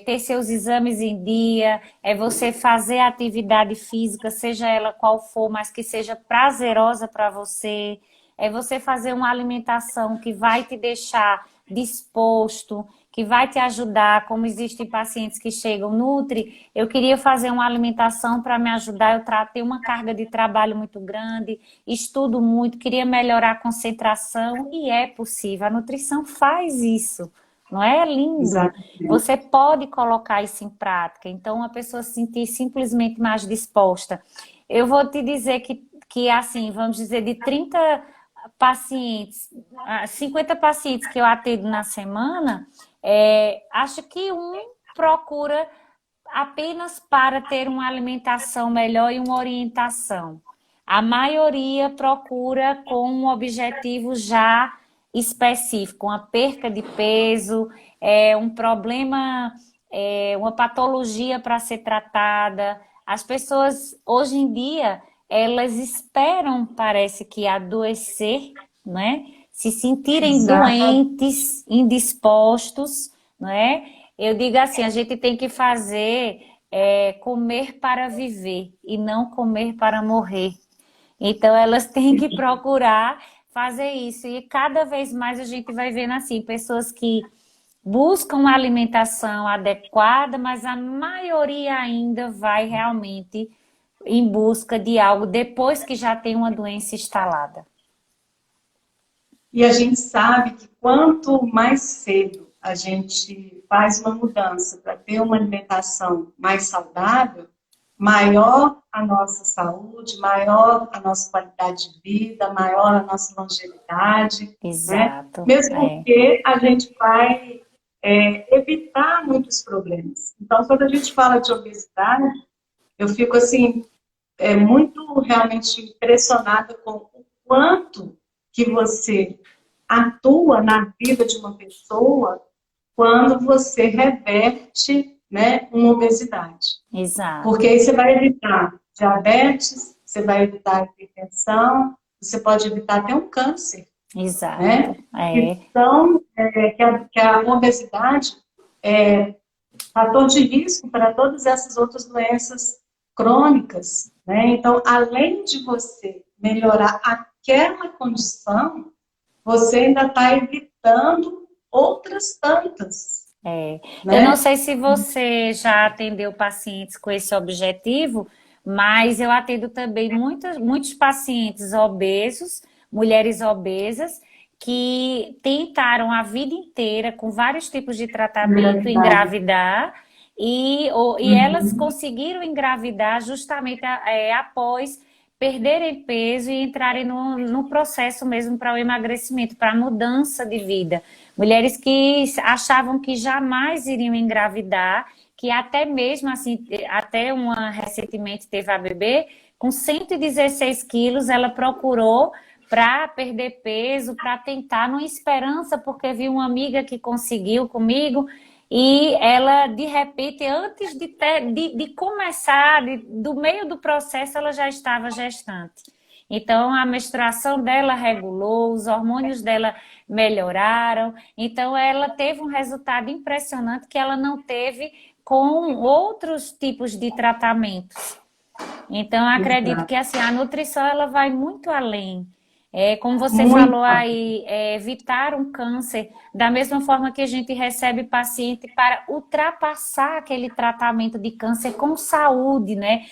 ter seus exames em dia, é você fazer a atividade física, seja ela qual for, mas que seja prazerosa para você, é você fazer uma alimentação que vai te deixar disposto, que vai te ajudar, como existem pacientes que chegam, Nutri, eu queria fazer uma alimentação para me ajudar, tenho uma carga de trabalho muito grande, estudo muito, queria melhorar a concentração, e é possível, a nutrição faz isso, não é lindo? Exatamente. Você pode colocar isso em prática, então a pessoa se sentir simplesmente mais disposta. Eu vou te dizer que assim, vamos dizer, de 30 pacientes, 50 pacientes que eu atendo na semana, acho que um procura apenas para ter uma alimentação melhor e uma orientação. A maioria procura com um objetivo já específico, uma perca de peso, um problema, uma patologia para ser tratada. As pessoas, hoje em dia, elas esperam, parece que, adoecer, né? Se sentirem Exato. doentes, indispostos, né? Eu digo assim, a gente tem que fazer comer para viver e não comer para morrer. Então, elas têm que procurar fazer isso. E cada vez mais a gente vai vendo assim, pessoas que buscam uma alimentação adequada, mas a maioria ainda vai realmente em busca de algo depois que já tem uma doença instalada. E a gente sabe que quanto mais cedo a gente faz uma mudança para ter uma alimentação mais saudável, maior a nossa saúde, maior a nossa qualidade de vida, maior a nossa longevidade, né? Exato, Mesmo porque a gente vai evitar muitos problemas. Então, quando a gente fala de obesidade, eu fico assim, muito realmente impressionada com o quanto que você atua na vida de uma pessoa quando você reverte, né, uma obesidade. Porque exato, aí você vai evitar diabetes, você vai evitar hipertensão, você pode evitar até um câncer, exato. né? Então, que a obesidade é fator de risco para todas essas outras doenças crônicas, né? Então, além de você melhorar aquela condição, você ainda está evitando outras tantas, Eu não né? sei se você já atendeu pacientes com esse objetivo, mas eu atendo também muitos pacientes obesos, mulheres obesas, que tentaram a vida inteira, com vários tipos de tratamento, Verdade. engravidar, e elas Uhum. conseguiram engravidar justamente após perderem peso e entrarem no processo mesmo para o emagrecimento, para a mudança de vida. Mulheres que achavam que jamais iriam engravidar, que até mesmo assim, até uma recentemente teve a bebê, com 116 quilos, ela procurou para perder peso, para tentar, numa esperança, porque viu uma amiga que conseguiu comigo, e ela, de repente, antes de começar, do meio do processo, ela já estava gestante. Então, a menstruação dela regulou, os hormônios dela melhoraram. Então, ela teve um resultado impressionante que ela não teve com outros tipos de tratamentos. Então, eu acredito Exato. que assim, a nutrição ela vai muito além. Como você falou Muito. aí, evitar um câncer, da mesma forma que a gente recebe paciente para ultrapassar aquele tratamento de câncer com saúde, né?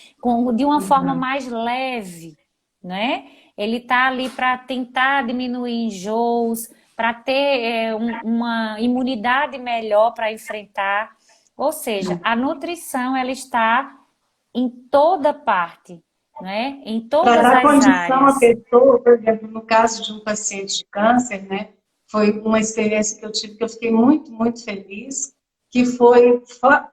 De uma forma Exato. mais leve, né? Ele está ali para tentar diminuir enjoos, para ter uma imunidade melhor para enfrentar. Ou seja, a nutrição ela está em toda parte, né? Em Para todas dar as condição à áreas. pessoa, por exemplo, no caso de um paciente de câncer, né, foi uma experiência que eu tive que eu fiquei muito, muito feliz, que foi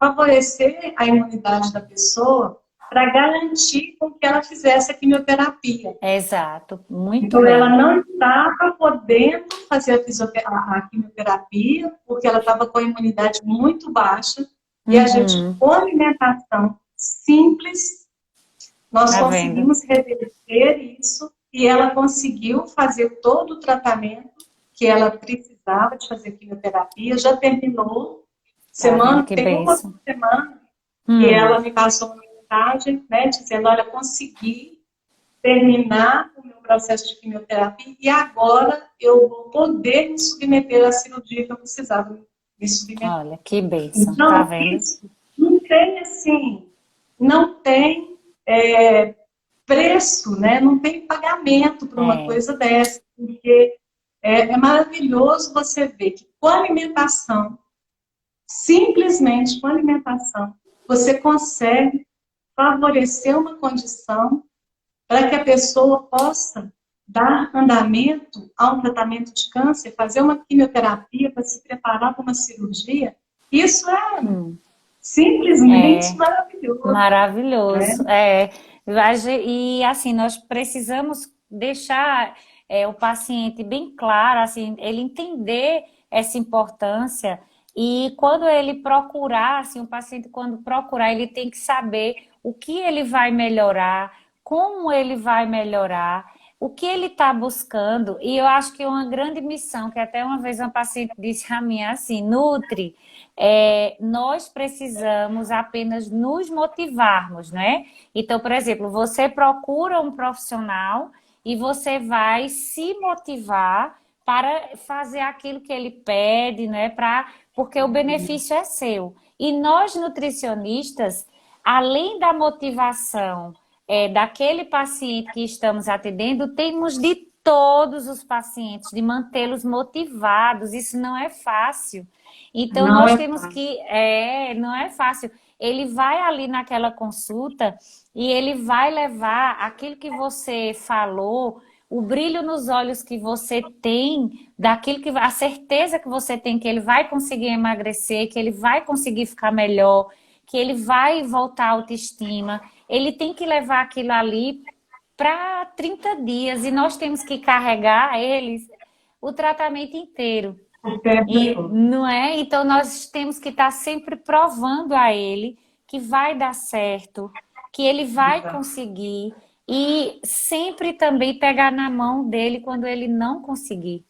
favorecer a imunidade da pessoa para garantir com que ela fizesse a quimioterapia. Exato, muito Então, ela bem. não estava podendo fazer a quimioterapia, porque ela estava com a imunidade muito baixa, e a gente, Uhum, com alimentação simples, nós tá vendo? conseguimos reverter isso e ela conseguiu fazer todo o tratamento que ela precisava de fazer quimioterapia, já terminou, Tá vendo semana, que tem uma bênção? semana que ela Hum, me passou uma mensagem, né, dizendo, olha, consegui terminar o meu processo de quimioterapia e agora eu vou poder me submeter à cirurgia que eu precisava me submeter. olha, que bênção, tá Então, vendo? isso não tem assim, não tem preço, né? Não tem pagamento para uma É, coisa dessa, porque é maravilhoso você ver que com a alimentação, simplesmente com a alimentação, você consegue favorecer uma condição para que a pessoa possa dar andamento a um tratamento de câncer, fazer uma quimioterapia para se preparar para uma cirurgia. Isso é hum, simplesmente é maravilhoso, né? maravilhoso. E assim, nós precisamos deixar o paciente bem claro, assim, ele entender essa importância e quando ele procurar, assim, o paciente quando procurar, ele tem que saber o que ele vai melhorar, como ele vai melhorar, o que ele está buscando. E eu acho que uma grande missão, que até uma vez uma paciente disse a mim assim, Nutri, nós precisamos apenas nos motivarmos, né? Então, por exemplo, você procura um profissional e você vai se motivar para fazer aquilo que ele pede, né? Porque o benefício é seu. E nós, nutricionistas, além da motivação daquele paciente que estamos atendendo, temos de todos os pacientes, de mantê-los motivados. Isso não é fácil. Então, Não nós é temos fácil. que... não é fácil. Ele vai ali naquela consulta e ele vai levar aquilo que você falou, o brilho nos olhos que você tem, daquilo que a certeza que você tem que ele vai conseguir emagrecer, que ele vai conseguir ficar melhor, que ele vai voltar à autoestima. Ele tem que levar aquilo ali para 30 dias e nós temos que carregar eles o tratamento inteiro. O tempo E todo. não é? Então nós temos que estar sempre provando a ele que vai dar certo, que ele vai Exato. conseguir e sempre também pegar na mão dele quando ele não conseguir,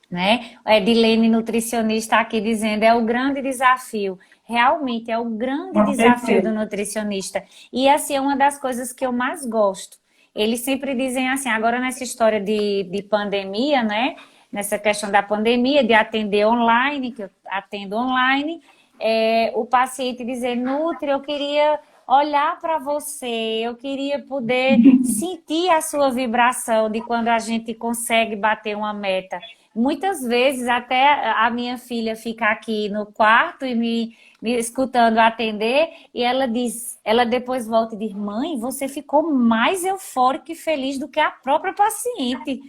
né? A Edilene, nutricionista, aqui dizendo, é o grande desafio. Realmente é o grande Com desafio do certeza. nutricionista. E assim, é uma das coisas que eu mais gosto. Eles sempre dizem assim, agora nessa história de pandemia, né? Nessa questão da pandemia, de atender online, que eu atendo online, o paciente dizer, Nutri, eu queria olhar para você, eu queria poder sentir a sua vibração de quando a gente consegue bater uma meta. Muitas vezes até a minha filha fica aqui no quarto e me escutando atender e ela diz, ela depois volta e diz, mãe, você ficou mais eufórica e feliz do que a própria paciente.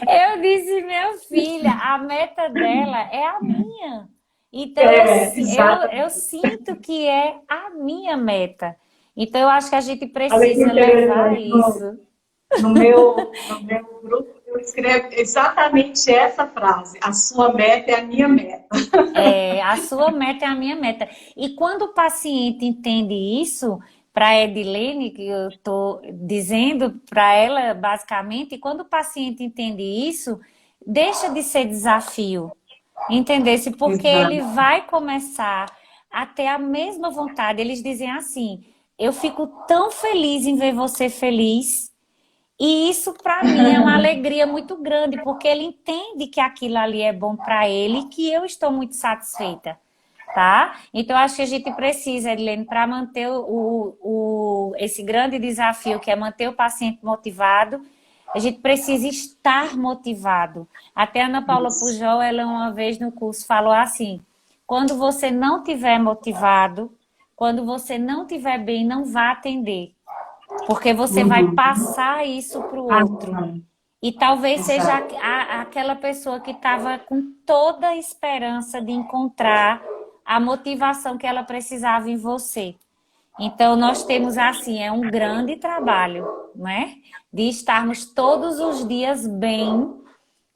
Eu disse, meu filha, a meta dela é a minha. Então eu Exatamente. sinto que é a minha meta. Então eu acho que a gente Olha que precisa levar interessante. isso. No meu grupo, eu escrevo exatamente essa frase. A sua meta é a minha meta. A sua meta é a minha meta. E quando o paciente entende isso, para a Edilene, que eu estou dizendo para ela, basicamente, quando o paciente entende isso, deixa de ser desafio. Entendesse? Porque ele Exato. vai começar a ter a mesma vontade. Eles dizem assim: eu fico tão feliz em ver você feliz. E isso para mim é uma alegria muito grande, porque ele entende que aquilo ali é bom para ele e que eu estou muito satisfeita, tá? Então acho que a gente precisa, Edilene, para manter esse grande desafio que é manter o paciente motivado, a gente precisa estar motivado. Até a Ana Paula Isso. Pujol, ela uma vez no curso falou assim, quando você não estiver motivado, quando você não estiver bem, não vá atender. Porque você vai Uhum. passar isso para o Ah, outro. não. E talvez seja Exato. aquela pessoa que estava com toda a esperança de encontrar a motivação que ela precisava em você. Então, nós temos assim, é um grande trabalho, né? De estarmos todos os dias bem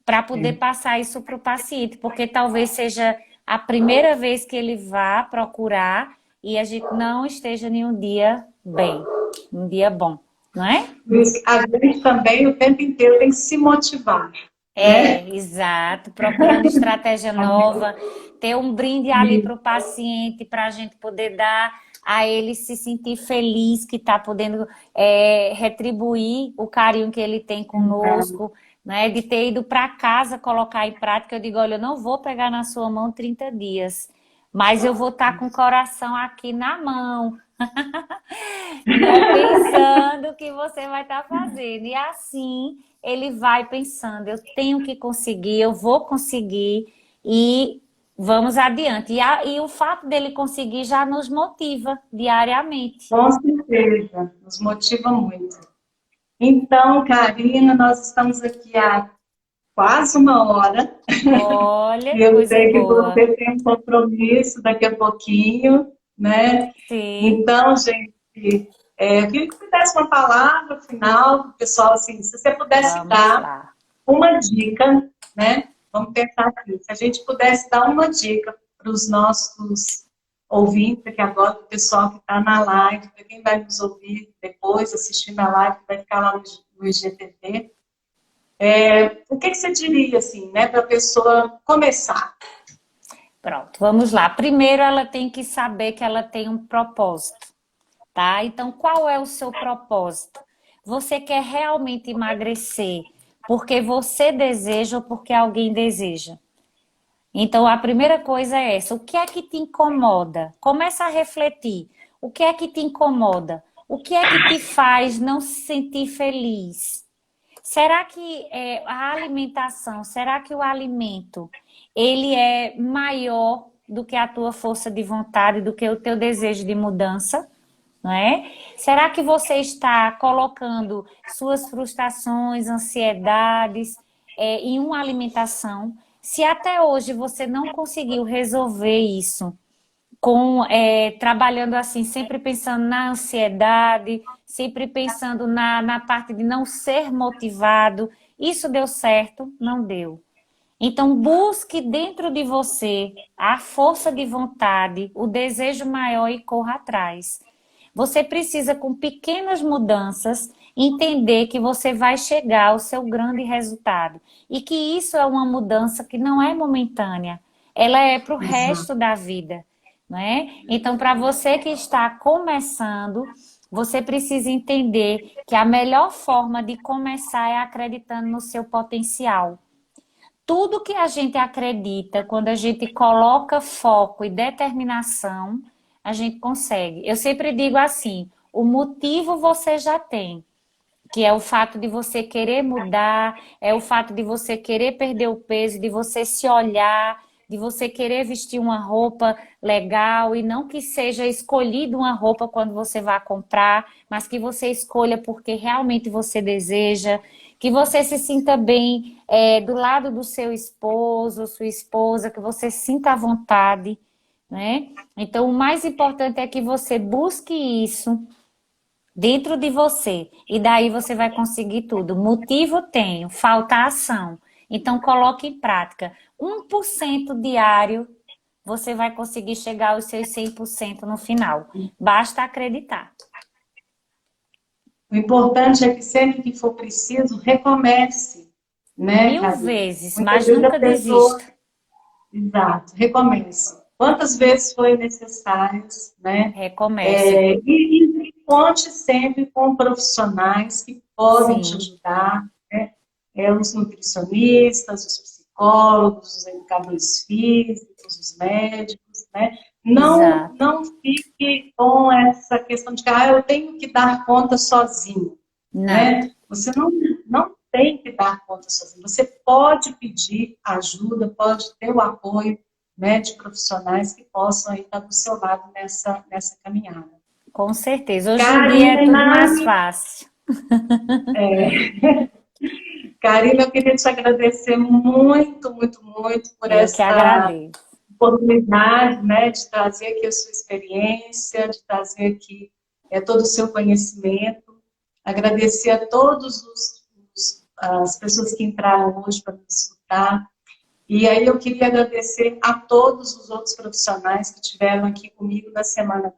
para poder É. passar isso para o paciente, porque talvez seja a primeira vez que ele vá procurar e a gente não esteja em um dia bem, um dia bom, não é? Por isso que a gente também o tempo inteiro tem que se motivar, né? Exato. Procurando estratégia nova, ter um brinde ali para o paciente, para a gente poder dar a ele se sentir feliz, que está podendo retribuir o carinho que ele tem conosco, né? De ter ido para casa colocar em prática. Eu digo, olha, eu não vou pegar na sua mão 30 dias, mas eu vou estar com o coração aqui na mão, né? Pensando o que você vai estar fazendo. E assim ele vai pensando, eu tenho que conseguir, eu vou conseguir e vamos adiante. E o fato dele conseguir já nos motiva diariamente. Com certeza, nos motiva muito. Então, Karina, nós estamos aqui há quase uma hora. Olha E que eu coisa sei que boa. você tem um compromisso daqui a pouquinho, né? Sim, Então, gente, Eu queria que você desse uma palavra final, pessoal, assim, se você pudesse Vamos dar lá. uma dica, né? Vamos pensar aqui, se a gente pudesse dar uma dica para os nossos ouvintes, aqui agora, para o pessoal que está na live, para quem vai nos ouvir depois, assistindo a live, que vai ficar lá no IGTV, o que você diria, assim, né, para a pessoa começar? Pronto, vamos lá. Primeiro, ela tem que saber que ela tem um propósito, tá? Então, qual é o seu propósito? Você quer realmente emagrecer porque você deseja ou porque alguém deseja? Então, a primeira coisa é essa. O que é que te incomoda? Começa a refletir. O que é que te incomoda? O que é que te faz não se sentir feliz? Será que a alimentação, será que o alimento, ele é maior do que a tua força de vontade, do que o teu desejo de mudança? Não é? Será que você está colocando suas frustrações, ansiedades, em uma alimentação? Se até hoje você não conseguiu resolver isso, trabalhando assim, sempre pensando na ansiedade, sempre pensando na parte de não ser motivado, isso deu certo? Não deu. Então, busque dentro de você a força de vontade, o desejo maior e corra atrás. Você precisa, com pequenas mudanças, entender que você vai chegar ao seu grande resultado. E que isso é uma mudança que não é momentânea, ela é para o Exato. resto da vida. Não é? Então, para você que está começando, você precisa entender que a melhor forma de começar é acreditando no seu potencial. Tudo que a gente acredita, quando a gente coloca foco e determinação, a gente consegue. Eu sempre digo assim, o motivo você já tem, que é o fato de você querer mudar, é o fato de você querer perder o peso, de você se olhar, de você querer vestir uma roupa legal e não que seja escolhido uma roupa quando você vai comprar, mas que você escolha porque realmente você deseja, que você se sinta bem do lado do seu esposo, sua esposa, que você sinta à vontade, né? Então, o mais importante é que você busque isso dentro de você. E daí você vai conseguir tudo. Motivo tenho, falta ação. Então coloque em prática. 1% diário, você vai conseguir chegar aos seus 100% no final. Basta acreditar. O importante é que sempre que for preciso, recomece, né, 1000 Karina? vezes, Muitas mas vezes a nunca pessoa, desista. exato, recomece. Quantas vezes foi necessárias, né? Recomece. E conte sempre com profissionais que podem te Sim, ajudar, né? Os nutricionistas, os psicólogos, os educadores físicos, os médicos, né? Não, exato. não fique com essa questão de que eu tenho que dar conta sozinho, Não, né? Você não tem que dar conta sozinho. Você pode pedir ajuda, pode ter o apoio, né, de profissionais que possam aí estar do seu lado nessa caminhada. com certeza. Hoje em dia é Karina, tudo mais fácil. Karina, eu queria te agradecer muito, muito, muito por Eu que essa agradeço. oportunidade, né, de trazer aqui a sua experiência, de trazer aqui todo o seu conhecimento. Agradecer a todos as pessoas que entraram hoje para me escutar. E aí eu queria agradecer a todos os outros profissionais que estiveram aqui comigo na Semana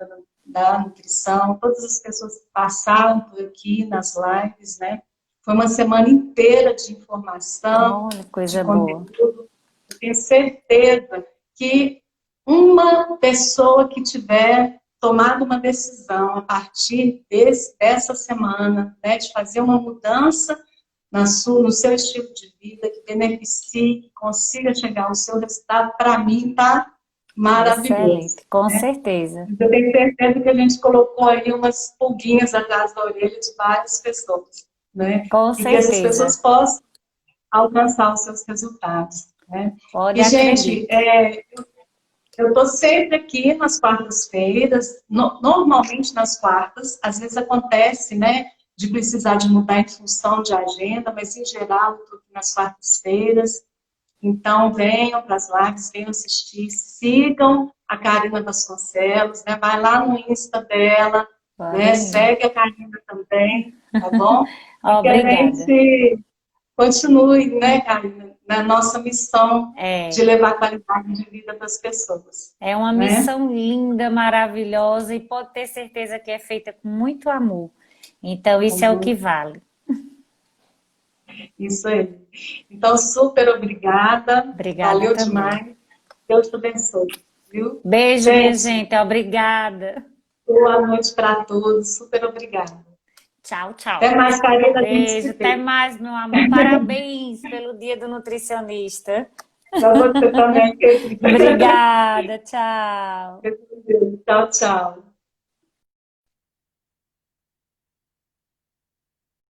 da Nutrição, todas as pessoas que passaram por aqui nas lives, né? Foi uma semana inteira de informação, Olha, de coisa boa. conteúdo. Eu tenho certeza que uma pessoa que tiver tomado uma decisão a partir dessa semana, né, de fazer uma mudança no seu estilo de vida, que beneficie, que consiga chegar ao seu resultado, para mim está maravilhoso. Excelente, com Né? certeza. Eu tenho certeza que a gente colocou aí umas pulguinhas atrás da orelha de várias pessoas, né? Com E que essas certeza. pessoas possam alcançar os seus resultados. Né? Pode E, gente, acreditar. eu estou sempre aqui nas quartas-feiras, normalmente nas quartas, às vezes acontece, né, de precisar de mudar em função de agenda, mas em geral eu estou aqui nas quartas-feiras. Então venham para as lives, venham assistir, sigam a Karina Vasconcelos, né, vai lá no Insta dela, né? Podem. Segue a Karina também, tá bom? E que a Obrigada. gente continue, né, Karina, na nossa missão de É, levar qualidade de vida para as pessoas, é uma né? missão linda, maravilhosa e pode ter certeza que é feita com muito amor. Então, isso é o que Uhum. vale. Isso aí. Então, super obrigada. Obrigada Valeu também. demais. Deus te abençoe, viu? Beijo, minha Gente, gente. Obrigada. boa noite para todos. Super obrigada. Tchau, Até tchau. mais, Karina. A gente Beijo, se até vê. mais, meu amor. Parabéns pelo Dia do Nutricionista. Para você também, querida. Obrigada, tchau. Tchau, tchau.